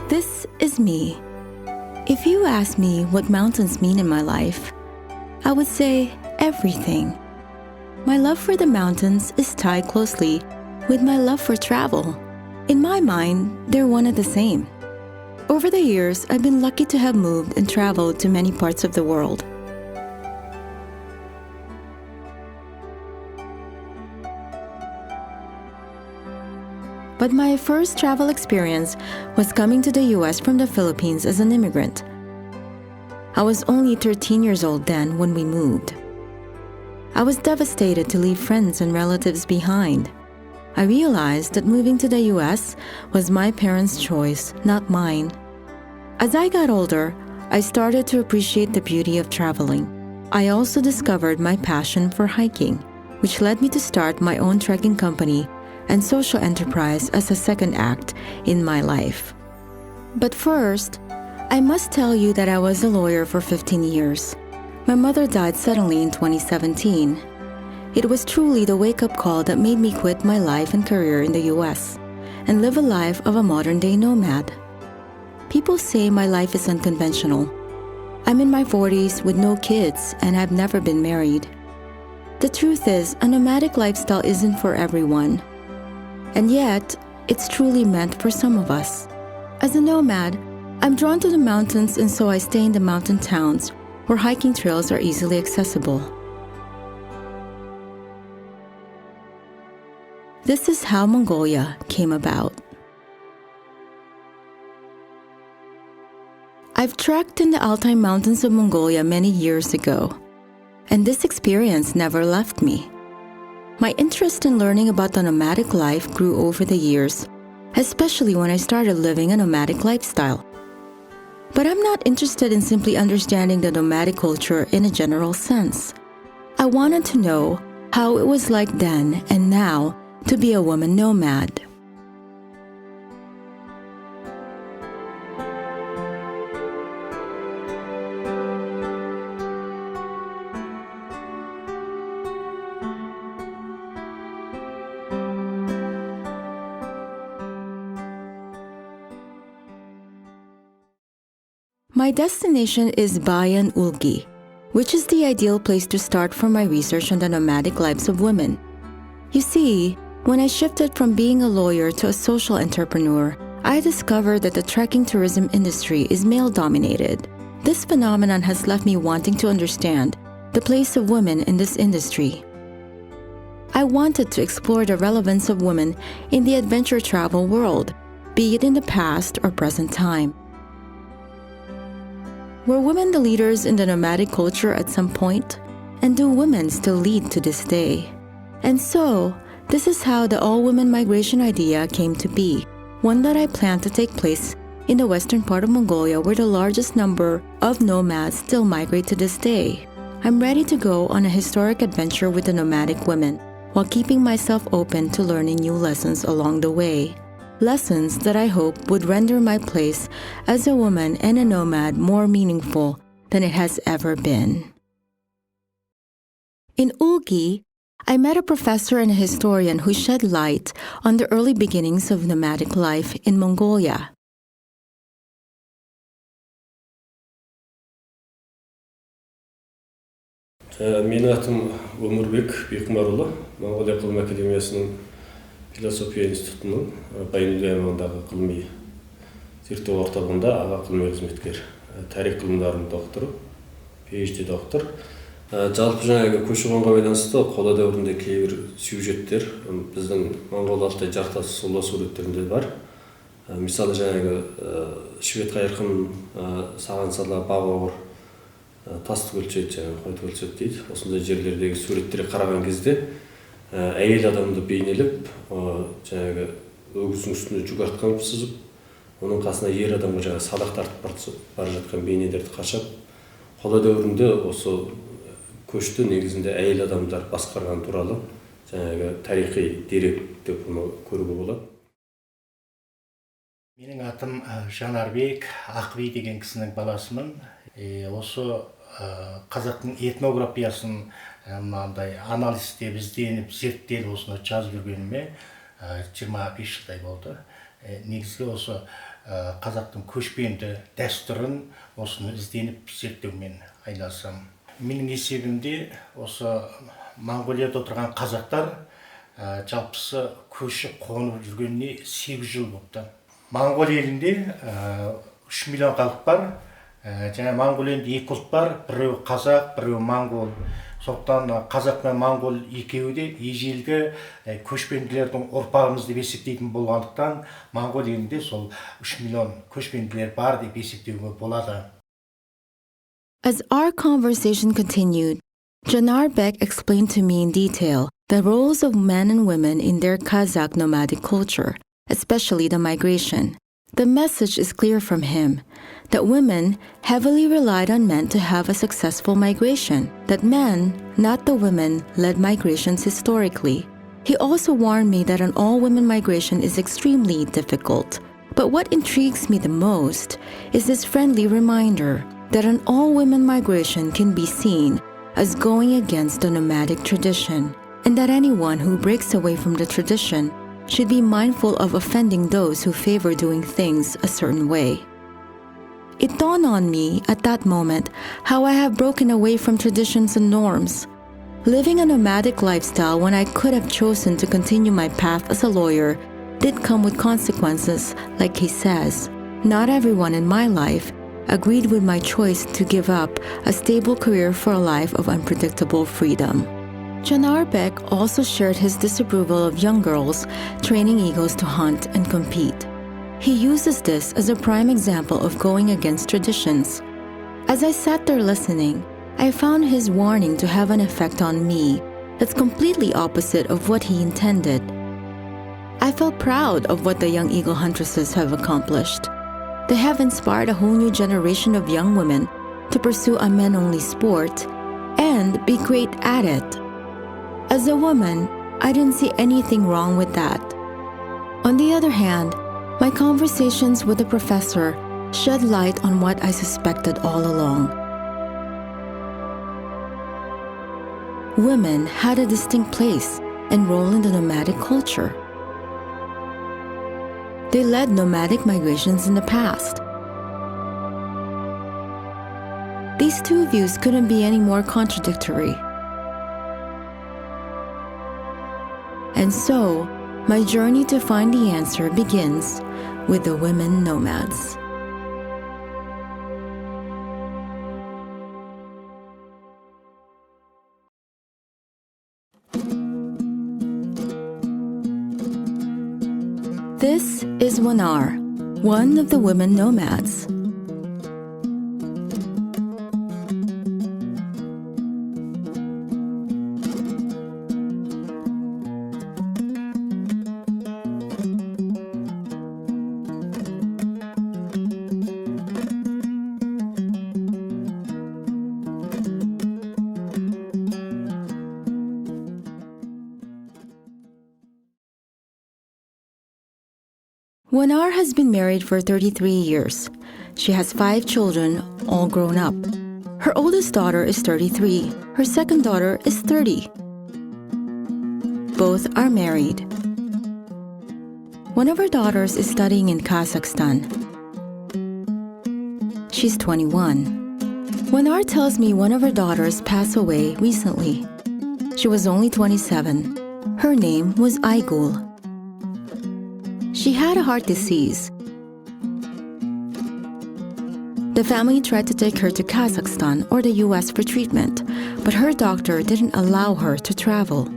This is me. If you ask me what mountains mean in my life, I would say everything. My love for the mountains is tied closely with my love for travel. In my mind, they're one and the same. Over the years, I've been lucky to have moved and traveled to many parts of the world. But my first travel experience was coming to the US from the Philippines as an immigrant. I was only 13 years old then when we moved. I was devastated to leave friends and relatives behind. I realized that moving to the US was my parents' choice, not mine. As I got older, I started to appreciate the beauty of traveling. I also discovered my passion for hiking, which led me to start my own trekking company and social enterprise as a second act in my life. But first, I must tell you that I was a lawyer for 15 years. My mother died suddenly in 2017. It was truly the wake-up call that made me quit my life and career in the US and live a life of a modern-day nomad. People say my life is unconventional. I'm in my 40s with no kids and I've never been married. The truth is, a nomadic lifestyle isn't for everyone. And yet, it's truly meant for some of us. As a nomad, I'm drawn to the mountains, and so I stay in the mountain towns where hiking trails are easily accessible. This is how Mongolia came about. I've trekked in the Altai Mountains of Mongolia many years ago, and this experience never left me. My interest in learning about the nomadic life grew over the years, especially when I started living a nomadic lifestyle. But I'm not interested in simply understanding the nomadic culture in a general sense. I wanted to know how it was like then and now to be a woman nomad. My destination is Bayan Ulgi, which is the ideal place to start for my research on the nomadic lives of women. You see, when I shifted from being a lawyer to a social entrepreneur, I discovered that the trekking tourism industry is male-dominated. This phenomenon has left me wanting to understand the place of women in this industry. I wanted to explore the relevance of women in the adventure travel world, be it in the past or present time. Were women the leaders in the nomadic culture at some point? And do women still lead to this day? And so, this is how the all-women migration idea came to be, one that I plan to take place in the western part of Mongolia where the largest number of nomads still migrate to this day. I'm ready to go on a historic adventure with the nomadic women, while keeping myself open to learning new lessons along the way. Lessons that I hope would render my place as a woman and a nomad more meaningful than it has ever been. In Ulgi, I met a professor and a historian who shed light on the early beginnings of nomadic life in Mongolia. Менің атым Өмірбек Бекмарұлы, Монголия ғылым академиясының философия институтының Байнудай аймағындағы ғылыми зерттеу орталығында аға ғылыми қызметкер, тарих ғылымдарының докторы, PhD доктор. Жалпы жаңағы көші-қонға байланысты қола дәуірінде кейбір сюжеттер біздің Моңғол Алтай жартас сулы суреттерінде бар. Мысалы жаңағы Швед қайырқын саған сала бағауыр тасты көлшет, қойты көлшет дейді. Осындай жерлердегі суреттерге қараған кезде әйел адамды бейнелеп, жаңағы өгіздің үстіне жүк артқан сызып, оның қасына ер адамға жаңағы садақ тартып бара жатқан бейнелерді қашап, қола дәуірінде осы көшті негізінде әйел адамдар басқарған туралы жаңағы тарихи дерек деп оны көруге болады. Менің атым Жанарбек Ақби деген кісінің баласымын. Осы қазақтың этнографиясын анализ деп ізденіп, зерттеліп осыны жазып жүргеніме 25 жылдай болды. негізгі осы қазақтың көшпенді дәстүрін осыны ізденіп зерттеумен айналысамын. Менің есебімде осы Монғолияда отырған қазақтар жалпысы көшіп қонып жүргеніне 8 жыл болыпты. Моңғол елінде 3 миллион халық бар. Жаңа Моңғол елінде 2 ұлт бар, біреу қазақ, біреу моңғол. Сондықтан қазақ пен моңғол екеуі де ежелгі көшпенділердің ұрпағымыз деп есептейтін болғандықтан, Моңғол елінде сол 3 миллион көшпенділер бар деп есептеуге болады. As our conversation continued, Huanar Bek explained to me in detail the roles of men and women in their Kazakh nomadic culture, especially the migration. The message is clear from him that women heavily relied on men to have a successful migration, that men, not the women, led migrations historically. He also warned me that an all-women migration is extremely difficult. But what intrigues me the most is this friendly reminder that an all-women migration can be seen as going against the nomadic tradition, and that anyone who breaks away from the tradition should be mindful of offending those who favor doing things a certain way. It dawned on me at that moment how I have broken away from traditions and norms. Living a nomadic lifestyle when I could have chosen to continue my path as a lawyer did come with consequences, like he says. Not everyone in my life agreed with my choice to give up a stable career for a life of unpredictable freedom. Huanar Bek also shared his disapproval of young girls training eagles to hunt and compete. He uses this as a prime example of going against traditions. As I sat there listening, I found his warning to have an effect on me that's completely opposite of what he intended. I felt proud of what the young eagle huntresses have accomplished. They have inspired a whole new generation of young women to pursue a men-only sport and be great at it. As a woman, I didn't see anything wrong with that. On the other hand, my conversations with the professor shed light on what I suspected all along. Women had a distinct place and role in the nomadic culture. They led nomadic migrations in the past. These two views couldn't be any more contradictory. And so, my journey to find the answer begins with the women nomads. This is Huanar, one of the women nomads. Huanar has been married for 33 years. She has 5 children, all grown up. Her oldest daughter is 33. Her second daughter is 30. Both are married. One of her daughters is studying in Kazakhstan. She's 21. Huanar tells me one of her daughters passed away recently. She was only 27. Her name was Aigul. She had a heart disease. The family tried to take her to Kazakhstan or the US for treatment, but her doctor didn't allow her to travel.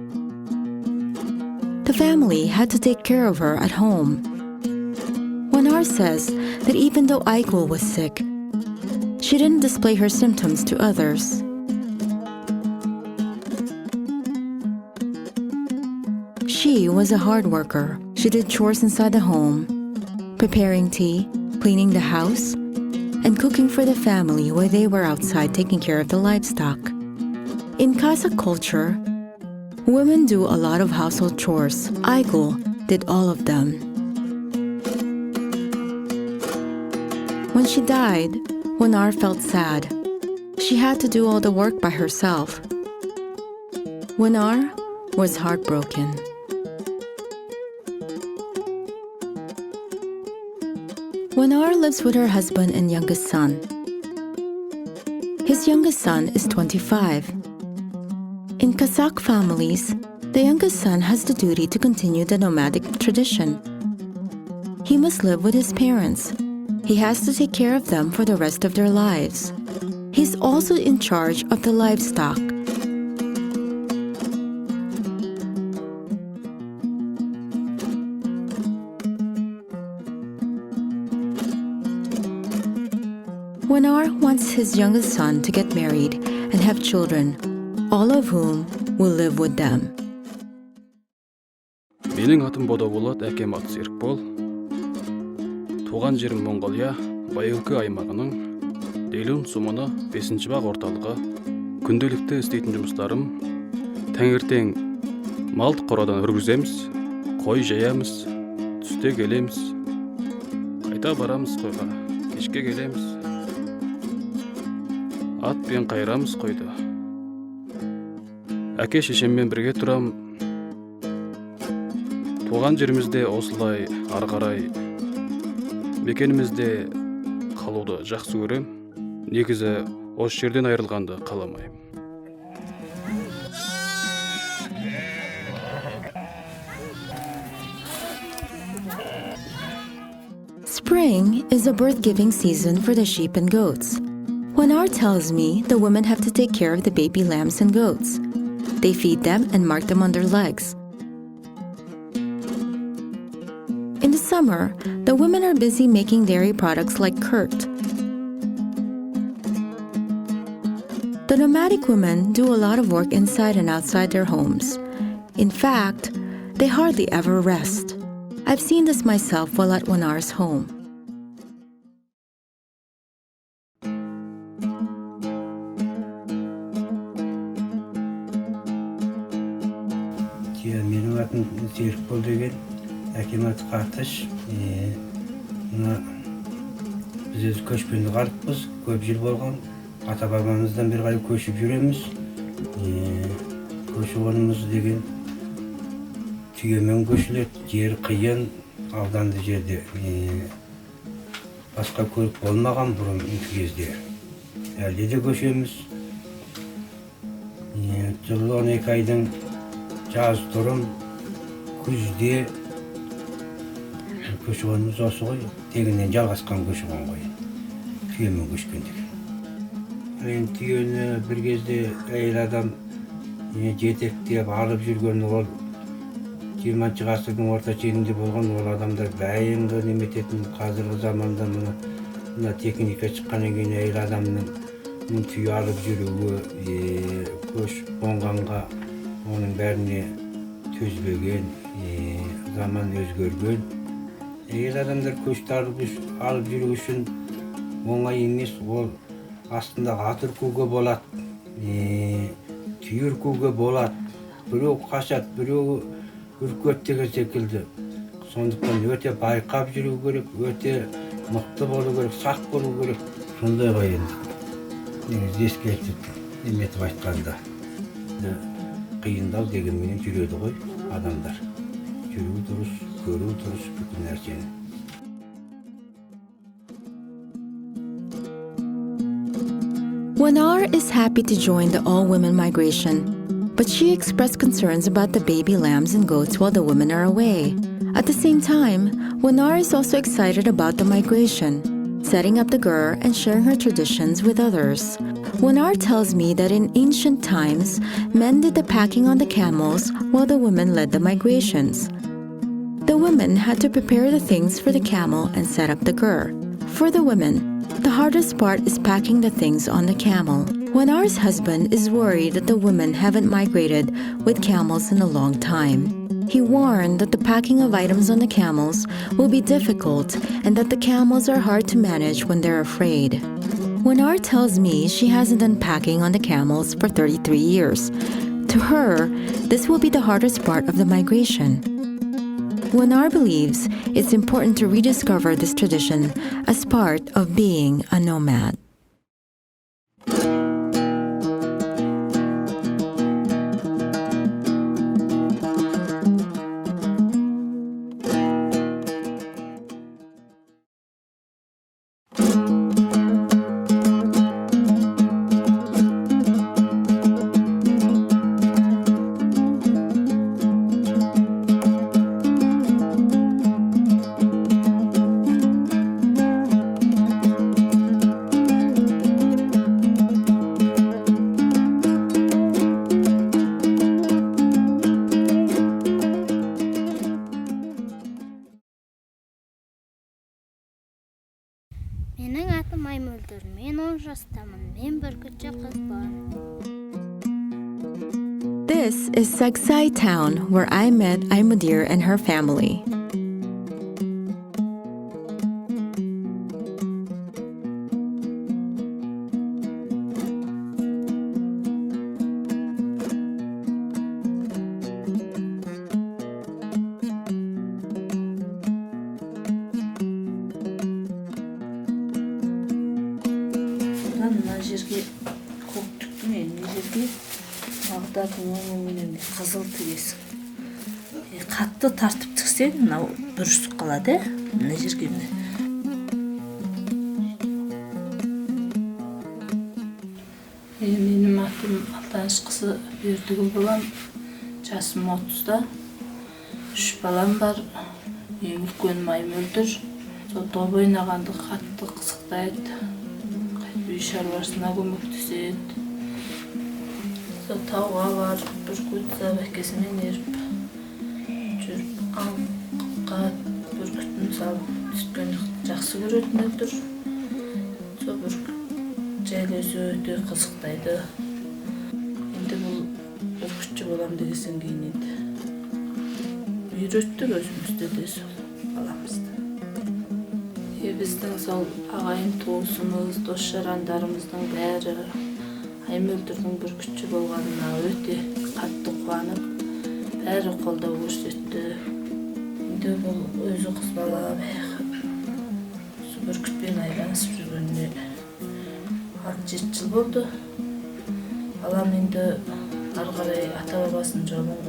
The family had to take care of her at home. Huanar says that even though Aigul was sick, she didn't display her symptoms to others. She was a hard worker. She did chores inside the home, preparing tea, cleaning the house, and cooking for the family while they were outside taking care of the livestock. In Kazakh culture, women do a lot of household chores. Aigul did all of them. When she died, Huanar felt sad. She had to do all the work by herself. Huanar was heartbroken. Huanar lives with her husband and youngest son. His youngest son is 25. In Kazakh families, the youngest son has the duty to continue the nomadic tradition. He must live with his parents. He has to take care of them for the rest of their lives. He's also in charge of the livestock. Huanar wants his youngest son to get married and have children, all of whom will live with them. Менің атым Бодо болот, әкем аты Серікбол. Туған жерім Монголия, Байылкы аймағының Дейлун сумыны 5-ші баг орталығы. Күнделікті істейтін жұмыстарым таңертең малды қорадан үргіземіз, қой жаямыз, түсте келеміз, қайта барамыз қойға, кешке келеміз. Атпен қайрамыз қойды. Әке шешеммен бірге тұрам. Туған жерімізде осылай ары қарай мекенімізде қалуды жақсы көрем. Негізі осы жерден айырылғанды қаламаймын. Spring is a birth-giving season for the sheep and goats. Huanar tells me the women have to take care of the baby lambs and goats. They feed them and mark them on their legs. In the summer, the women are busy making dairy products like curd. The nomadic women do a lot of work inside and outside their homes. In fact, they hardly ever rest. I've seen this myself while at Huanar's home. Менің атым Серікбол деген, әкем аты Қатыш. Біз өзі көшпенді қарықпыз, көп жыл болған. Ата-бабамыздан бері қарай көшіп жүреміз. Көшіп-қонымыз деген түйемен көшіледі, жер қиын, ауданды жерде. Басқа көлік болмаған бұрын кезде. Әлде де көшеміз. Жылы 12 айдың жаз тұрым, күзде көшіп-қонымыз осы ғой. Тегінен жалғасқан көшіп-қон ғой. Түйемен көшкендік. Мен түйені бір кезде әйел адам жетектеп алып жүрген ол 20-ші ғасырдың орта шегінде болған. Ол адамдар бәйінгі немететін қазіргі заманда мына техника шыққаннан кейін әйел адамның түйе алып жүруі, көшіп-қонғанға оның бәріне төзбеген, заман өзгерген. Әйел адамдар көшті алып жүру үшін оңай емес. Ол астындағы ат үркуге болады, түйе үркуге болады. Біреу қашады, біреу үркеді деген секілді. Сондықтан өте байқап жүру керек, өте мықты болу керек, сақ болу керек. Сондай ғой енді. Негізі ескертіп неметіп айтқанда. Қиындау дегенменен жүреді ғой адамдар. Жүру дұрыс, көру дұрыс бүкіл нәрсені. Huanar is happy to join the all-women migration, but she expressed concerns about the baby lambs and goats while the women are away. At the same time, Huanar is also excited about the migration, setting up the gur and sharing her traditions with others. Huanar tells me that in ancient times, men did the packing on the camels while the women led the migrations. The women had to prepare the things for the camel and set up the gur. For the women, the hardest part is packing the things on the camel. Huanar's husband is worried that the women haven't migrated with camels in a long time. He warned that the packing of items on the camels will be difficult and that the camels are hard to manage when they're afraid. Huanar tells me she hasn't done packing on the camels for 33 years. To her, this will be the hardest part of the migration. Huanar believes it's important to rediscover this tradition as part of being a nomad. Менің атым Aimoldir. Мен 10 жастамын. Мен бүркітші қыз бар. This is Altai town where I met Aimoldir and her family. Мына жерге көктүктің мына жерге бағдардың өңіменен қызыл тігесің. Қатты тартып тіксең, мынау бүрісіп қалады, мына жерге міне. Менің атым Алтай қызы Бердігүл болам. Жасым 30-да. 3 балам бар. Ең үлкенім Aimoldir. Топ ойнағанды қатты қызықтайды. Үй шаруасына көмектеседі. Тауға барып, бүркіт әкесімен еріп жүріп, аңға бүркітін салып түскенді жақсы көретін өтір. Сол бүркіт жайлесі өте қызықтайды. Енді бұл бүркітші болам дегесен кейін еді. Үйреттік өзімізді де сол баламызды. Біздің сол ағайын туысымыз, дос-жарандарымыздың бәрі Aimoldirдің бүркітші болғанына өте қатты қуанып, бәрі қолдау көрсетті. Енді бұл өзі қыз бала бүркітпен айланысып жүргеніне 6-7 жыл болды. Балам енді ары қарай ата-бабасының жолын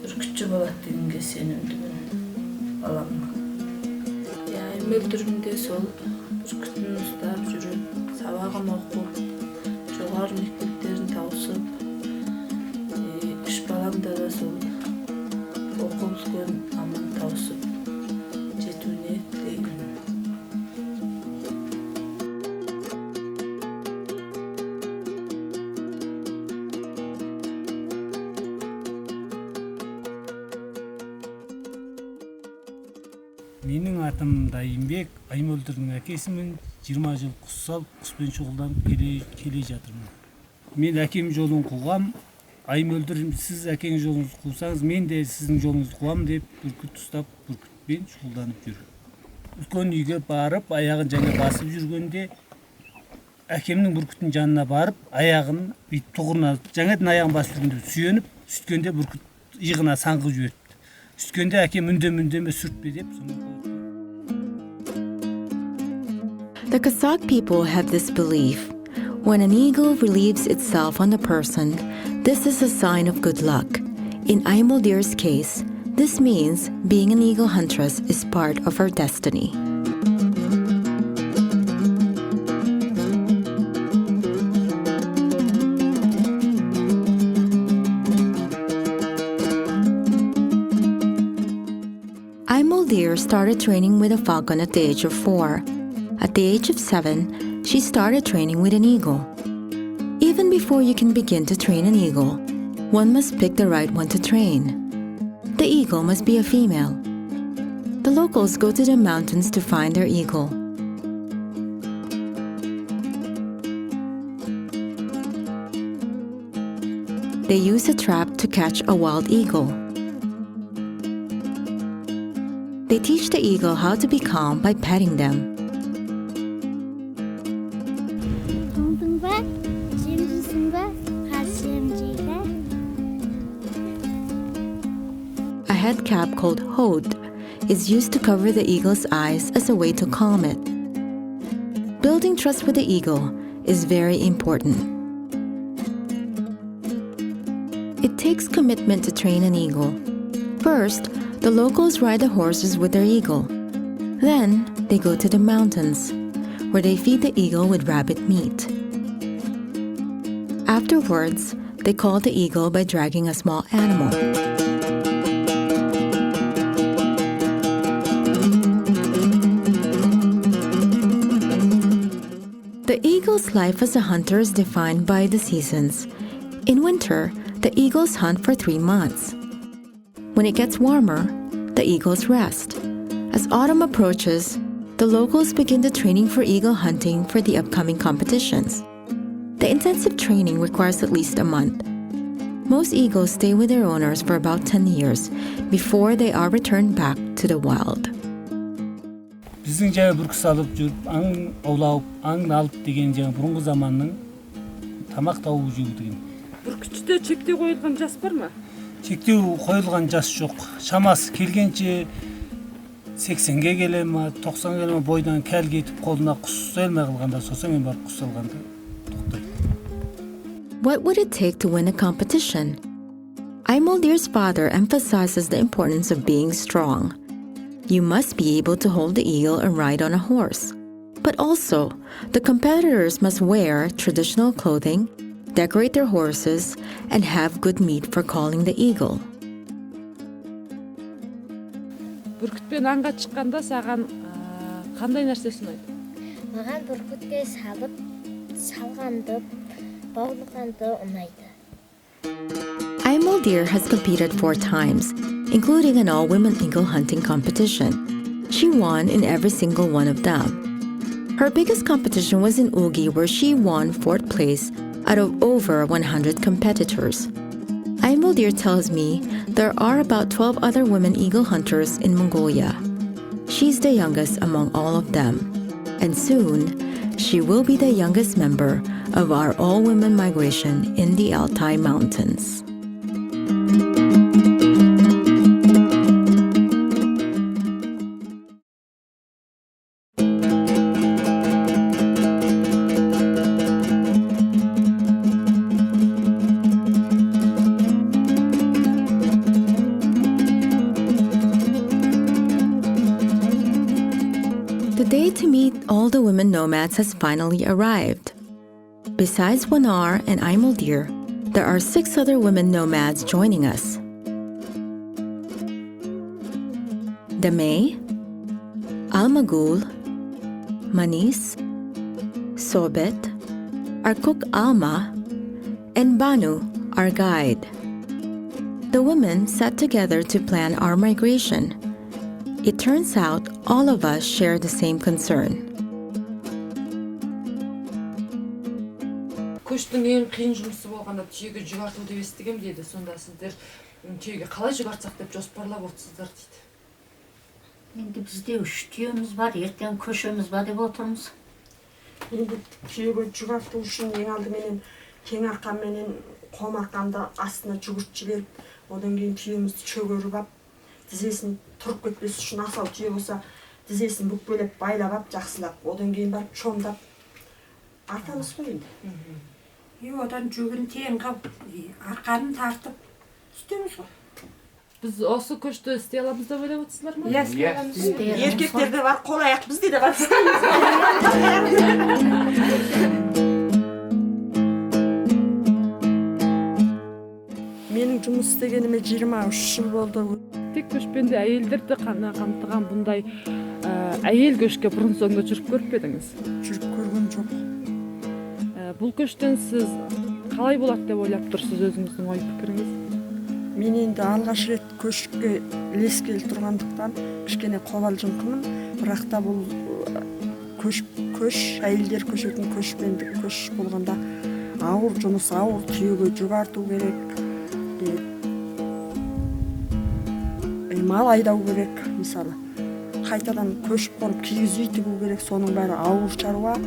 бүркітші болады дегенге сенімдімін баламның. Aimoldir'де сол бүркітін ұстап жүріп, сабағын оқып, жоғары мектептерін тауысып, 3 баламда да сол оқып үлкен аман тауысып жетуіне тілеймін. Менің атым Дайымбек, Aimoldirдің әкесімін. 20 жыл құс салып, құспен шұғылданып келе жатырмын. Мен әкем жолын қуғам. Aimoldir, сіз әкең жолыңызды қусаңыз, мен де сіздің жолыңызды қуам деп бүркіт ұстап, бүркітпен шұғылданып жүр. Үлкен үйге барып, аяғын жаңа басып жүргенде, әкемнің бүркіттің жанына барып, аяғын тұғырына жаңадан аяғын басып жүргенде сүйеніп, сүткенде бүркіт иығына саңғып жіберіпті. Сүткенде әкем үндеме сүртпе деп The Kazakh people have this belief. When an eagle relieves itself on a person, this is a sign of good luck. In Aimoldir's case, this means being an eagle huntress is part of her destiny. Aimoldir started training with a falcon at the age of 4. At the age of 7, she started training with an eagle. Even before you can begin to train an eagle, one must pick the right one to train. The eagle must be a female. The locals go to the mountains to find their eagle. They use a trap to catch a wild eagle. They teach the eagle how to be calm by petting them. A head cap called hod is used to cover the eagle's eyes as a way to calm it. Building trust with the eagle is very important. It takes commitment to train an eagle. First, the locals ride the horses with their eagle. Then, they go to the mountains, where they feed the eagle with rabbit meat. Afterwards, they call the eagle by dragging a small animal. The eagle's life as a hunter is defined by the seasons. In winter, the eagles hunt for 3 months. When it gets warmer, the eagles rest. As autumn approaches, the locals begin the training for eagle hunting for the upcoming competitions. The intensive training requires at least a month. Most eagles stay with their owners for about 10 years before they are returned back to the wild. Біздің жай бүркі салып жүріп, аң аулап, аң алып деген жаңа бұрынғы заманның тамақ тауып жеу деген. Бүркітшіде шектеу қойылған жас бар ма? Шектеу қойылған жас жоқ. Шамасы келгенше 80-ге келе ма, 90-ға келе ма бойдан кәл кетіп қолына құс ұсталмай қалғанда, сосын мен барып құс алғанда тоқтайды. What would it take to win a competition? Aimoldir's father emphasizes the importance of being strong. You must be able to hold the eagle and ride on a horse. But also, the competitors must wear traditional clothing, decorate their horses, and have good meat for calling the eagle. Бүркітпен аңға шыққанда саған қандай нәрсесі ұнайды? Маған бүркітке салып, салғанды, баулығанды ұнайды. Aimoldir has competed 4 times, including an all-women eagle hunting competition. She won in every single one of them. Her biggest competition was in Ugi, where she won 4th place out of over 100 competitors. Aimoldir tells me there are about 12 other women eagle hunters in Mongolia. She's the youngest among all of them, and soon she will be the youngest member of our all-women migration in the Altai Mountains. The day to meet all the women nomads has finally arrived. Besides Huanar and Aimoldir, there are 6 other women nomads joining us. Damay, Almagul, Manis, Sobet, our cook Alma, and Banu, our guide. The women sat together to plan our migration. It turns out all of us share the same concern. Көштің ең қиын жұмысы болғанда түйеге жүк арту деп естігем дейді. Сонда сіздер түйеге қалай жүк артсақ деп жоспарлап отырсыздар дейді. Енді бізде 3 түйеміз бар, ертең көшеміз бар деп отырмыз. Енді түйеге жүк арту үшін ең алдыменен кең арқанменен қом арқанды астына жүгіртіп жіберіп, одан кейін түйемізді шөгеріп ап, тізесін тұрып кетпес үшін асау түйе болса, тізесін бүкпелеп байлап ап, жақсылап, одан кейін барып шомдап артамыз ғой енді. Одан жүгін тең қап, арқанын тартып істейміз ғой. Біз осы көшті істей аламыз деп ойлап отырсыздар ма? Еркектерде бар, қол аяқ бізде де бар. Менің жұмыс істегеніме 23 жыл болды. Тек көшпенде әйелдерді қамтыған бұндай әйел көшке бұрын соңды жүріп көріп едіңіз? Жүріп көрген жоқ. Бұл көштен сіз қалай болады деп ойлап тұрсыз өзіңіздің ой пікіріңіз? Мен енді алғаш рет көшке ілескелі тұрғандықтан кішкене қобалжыңқымын, бірақ та бұл көш әйелдер көшетін көшпендік көш болғанда ауыр жұмыс, ауыр түйеге жүк арту керек, мал айдау керек, мысалы қайтадан көшіп қонып киіз үй тігу керек, соның бәрі ауыр шаруа.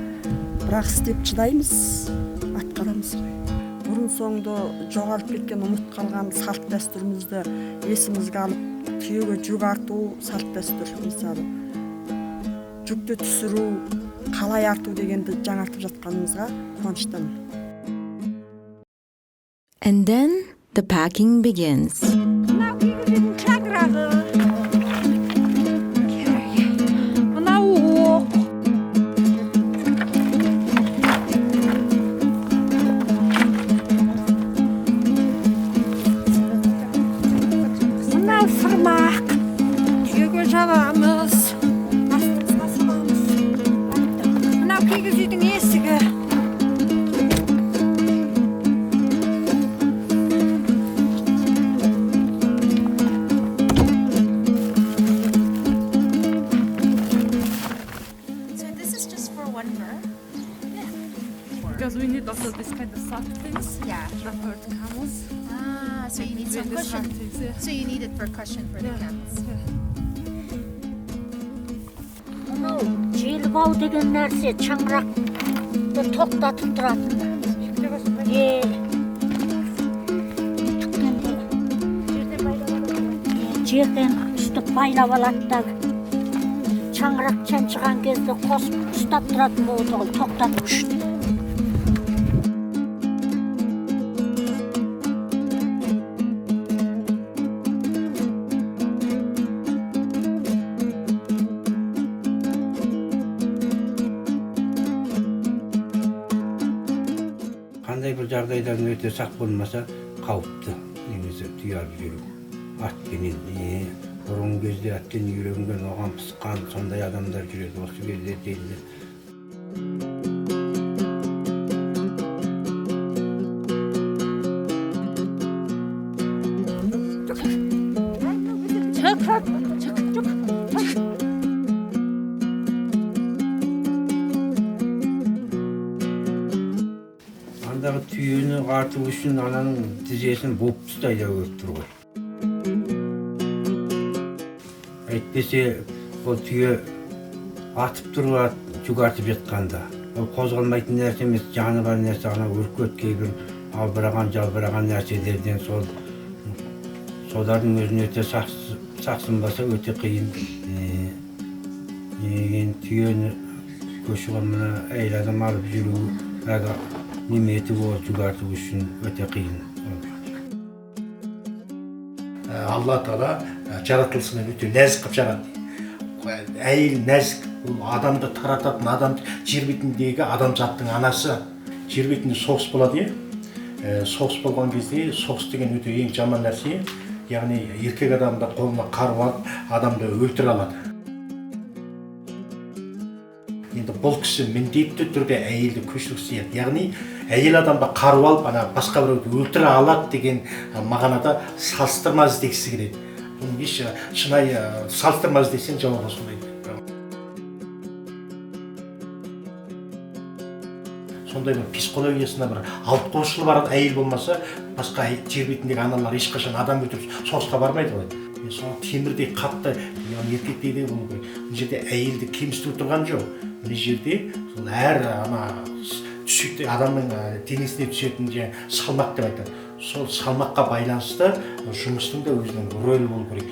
Бірақ істеп шыдаймыз, атқарамыз ғой. Бұрын соңды жоғалып кеткен ұмыт қалған салт дәстүрімізді есімізге алып, түйеге жүк арту салт дәстүр, мысалы жүкті түсіру, қалай арту дегенді жаңартып жатқанымызға қуаныштымын. And then the packing begins. And also this kind of soft things. Yeah. For the camels. Ah, so you need some Really cushion. soft things, yeah. So you need it for cushion for the camels. Мынау желбау деген нәрсе шаңырақты тоқтатып тұратын. Жерден үстіп байлап алады да шаңырақ шаншыған кезде қосып ұстап тұратын болды ғой, тоқтатып үшін. Қандай бір жағдайдан өте сақ болмаса қауіпті немесе тұяр жүру. Атпенен бұрынғы кезде аттен үйренген, оған пысқан сондай адамдар жүреді осы кезде дейді. Андағы түйені арту үшін ананың тізесін боп ұстайды өріп тұр ғой. Әйтпесе, ол түйе атып тұрып, жүгартып жатқанда. Ол қозғалмайтын нәрсе емес, жаны бар нәрсе, ана үркөт кейбір жалбыраған нәрселерден солардың өзіне өте сақсынбаса өте қиын. Түйені көшіған мына әйел адам алып жүру, неметі ол жүгарту үшін өте қиын. Алла Тағала жаратылысымен өте нәзік қылып жаратты. Әйел нәзік, бұл адамды тарататын, адам жер бетіндегі адамзаттың анасы. Жер бетінде соғыс болады, соғыс болған кезде соғыс деген өте ең жаман нәрсе. Яғни еркек адамды қолына қару алып, адамды өлтіре алады. Енді бұл кісі міндетті түрде әйелді көшіргісі еді. Яғни әйел адамды қару алып, басқа біреуді өлтіре алады деген мағынада салыстырма іздегісі келеді. Бұның еш шынайы салыстырма іздесең жауабы сондай. Сондай бір психологиясына бір ауытқушылығы бар әйел болмаса, басқа жер бетіндегі аналар ешқашан адам өлтіріп соғысқа бармайды ғой. Сол темірдей қатты, еркектей де болу керек. Бұл жерде әйелді кемсітіп тұрған жоқ. Бұл жерде сол әр түсетін адамның денесіне түсетін салмақ деп айтады. Сол салмаққа байланысты жұмыстың да өзінің рөлі болу керек.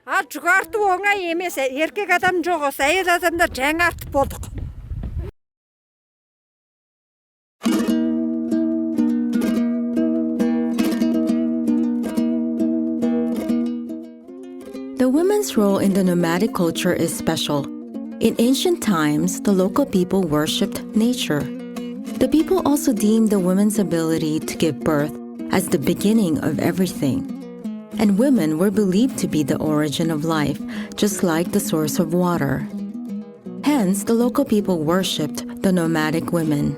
Ал жүгарту оңай емес, еркек адам жоқ осы, әйел адамдар жаңартып болдық. The women's role in the nomadic culture is special. In ancient times, the local people worshipped nature. The people also deemed the woman's ability to give birth as the beginning of everything. And women were believed to be the origin of life, just like the source of water. Hence, the local people worshipped the nomadic women.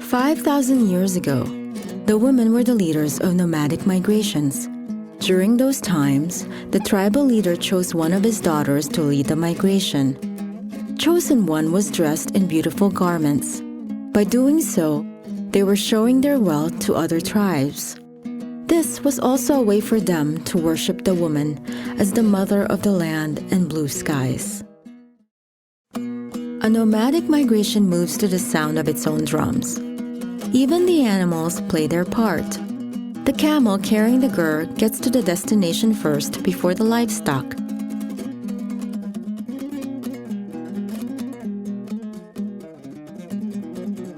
5,000 years ago, the women were the leaders of nomadic migrations. During those times, the tribal leader chose one of his daughters to lead the migration. Chosen one was dressed in beautiful garments. By doing so, they were showing their wealth to other tribes. This was also a way for them to worship the woman as the mother of the land and blue skies. A nomadic migration moves to the sound of its own drums. Even the animals play their part. The camel carrying the gur gets to the destination first before the livestock.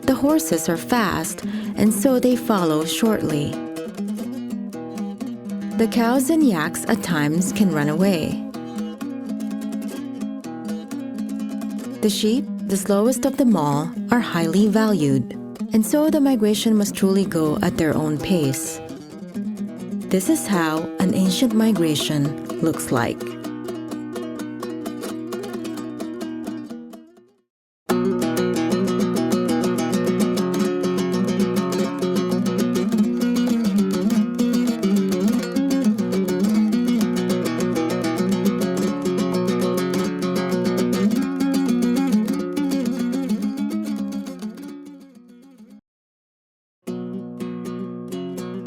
The horses are fast, and so they follow shortly. The cows and yaks at times can run away. The sheep, the slowest of them all, are highly valued, and so the migration must truly go at their own pace. This is how an ancient migration looks like.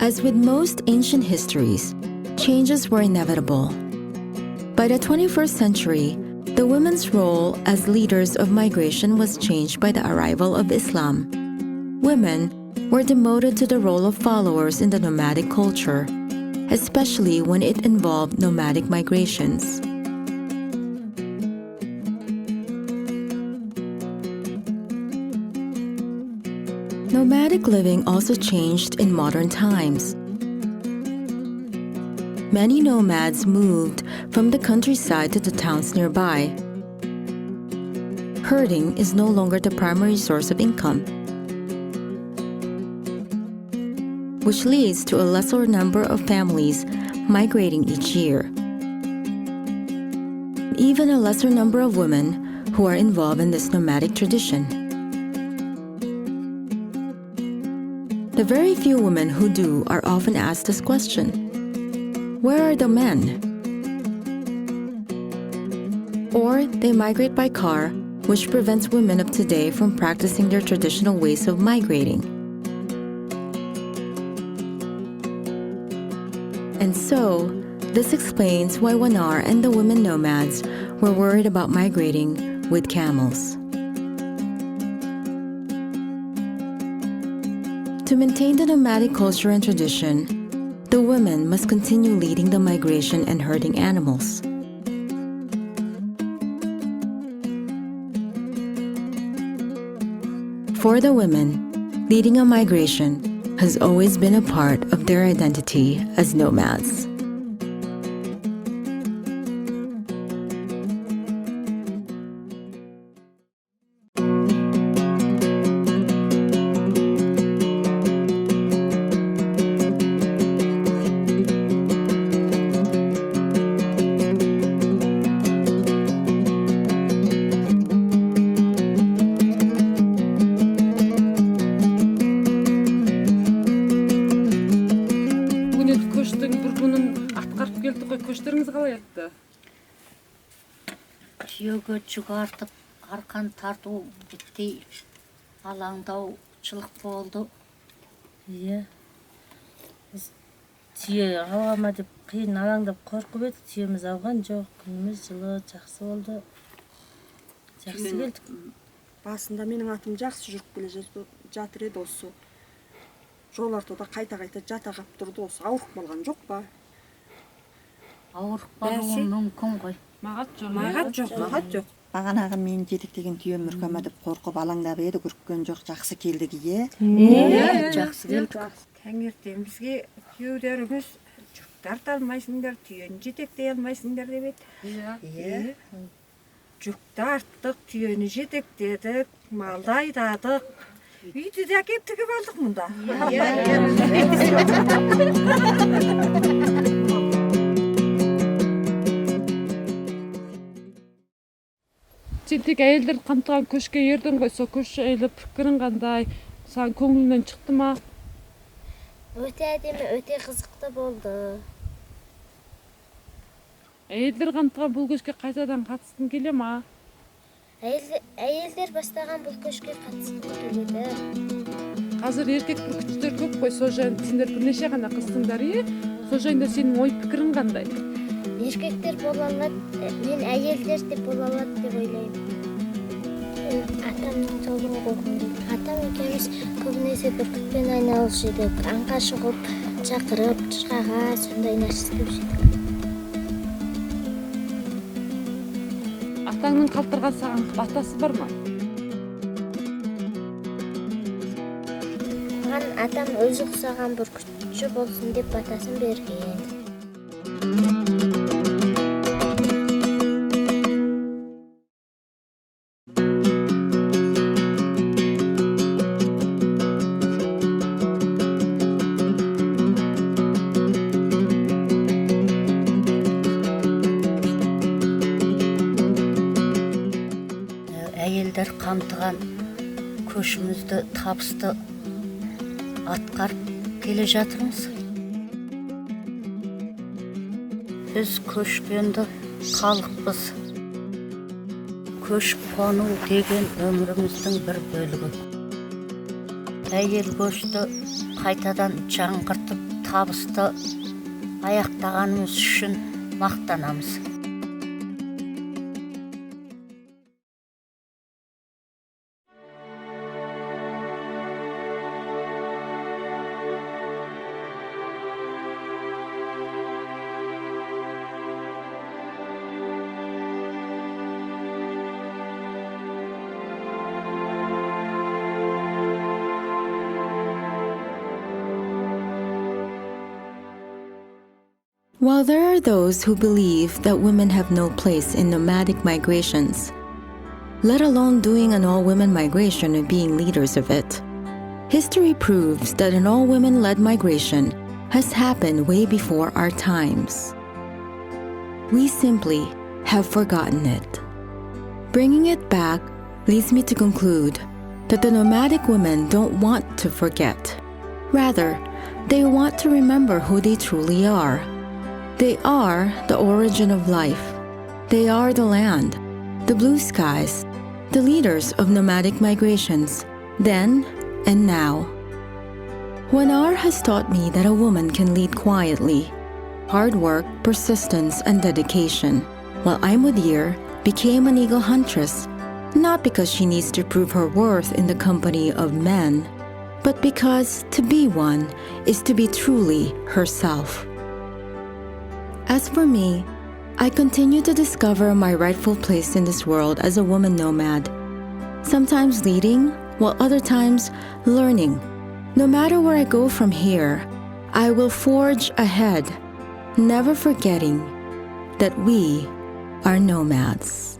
As with most ancient histories, changes were inevitable. By the 21st century, the women's role as leaders of migration was changed by the arrival of Islam. Women were demoted to the role of followers in the nomadic culture, especially when it involved nomadic migrations. Nomadic living also changed in modern times. Many nomads moved from the countryside to the towns nearby. Herding is no longer the primary source of income, which leads to a lesser number of families migrating each year. Even a lesser number of women who are involved in this nomadic tradition. The very few women who do are often asked this question: where are the men? Or they migrate by car, which prevents women of today from practicing their traditional ways of migrating. And so, this explains why Huanar and the women nomads were worried about migrating with camels. To maintain the nomadic culture and tradition, the women must continue leading the migration and herding animals. For the women, leading a migration has always been a part of their identity as nomads. Көштеріңіз қалай етті? Түйеге жүк артып, арқан тарту бітті, алаңдаушылық болды. Иә. Түйе алама деп қиын алаңдап қорқып еді, түйеміз алған жоқ. Күніміз жылы, жақсы болды. Жақсы келдік. Басында менің атым жақсы жүріп келе жатыр еді осы. Жол ортада қайта-қайта жата қап тұрды осы. Ауырып болған жоқ па? Ауырып қалуы мүмкін ғой. Мағат жоқ. Бағанағы мен жетектеген түйем үркеме деп қорқып алаңдап еді, үрккен жоқ. Жақсы келдік, ие? Жақсы келдік. Таңертең бізге күйеулеріміз жүк тарта алмайсыңдар, түйені жетектей алмайсыңдар деп еді. Жүкті арттық, түйені жетектедік, малды айдадық. Үйді де әкеп тігіп алдық мұнда. Сен тек әйелдерді қамтыған көшке ердің ғой, сол көш жайлы пікірің қандай, саған көңіліңнен шықты ма? Өте әдемі, өте қызықты болды. Әйелдер қамтыған бұл көшке қайтадан қатысқың келе ма? Әйелдер бастаған бұл көшке қатысқым келеді. Қазір еркек бүркіттер көп қой, сол жайында сендер бірнеше ғана қыздыңдар, сол жайында сенің ой пікірің қандай? Еркектер бола алады, мен әйелдер деп бола алады деп ойлаймын. Атамның жолын қуғым келді. Атам екеуміз көбінесе бүркітпен айналысып едік. Аңға шығып, шақырып, шығаға сондай нәрсе істеп жүрдік. Атаңның қалдырған саған батасы бар ма? Маған атам өзі ұқсаған бүркітші болсын деп батасын берген. Әйелдер қамтыған көшімізді табысты атқарып келе жатырмыз. Біз көшпенді халықпыз. Көшіп қону деген өміріміздің бір бөлігі. Әйел көшті қайтадан жаңғыртып табысты аяқтағанымыз үшін мақтанамыз. While there are those who believe that women have no place in nomadic migrations, let alone doing an all-women migration and being leaders of it, history proves that an all-women-led migration has happened way before our times. We simply have forgotten it. Bringing it back leads me to conclude that the nomadic women don't want to forget. Rather, they want to remember who they truly are. They are the origin of life. They are the land, the blue skies, the leaders of nomadic migrations, then and now. Huanar has taught me that a woman can lead quietly, hard work, persistence, and dedication, while Aimoldir became an eagle huntress, not because she needs to prove her worth in the company of men, but because to be one is to be truly herself. As for me, I continue to discover my rightful place in this world as a woman nomad, sometimes leading, while other times learning. No matter where I go from here, I will forge ahead, never forgetting that we are nomads.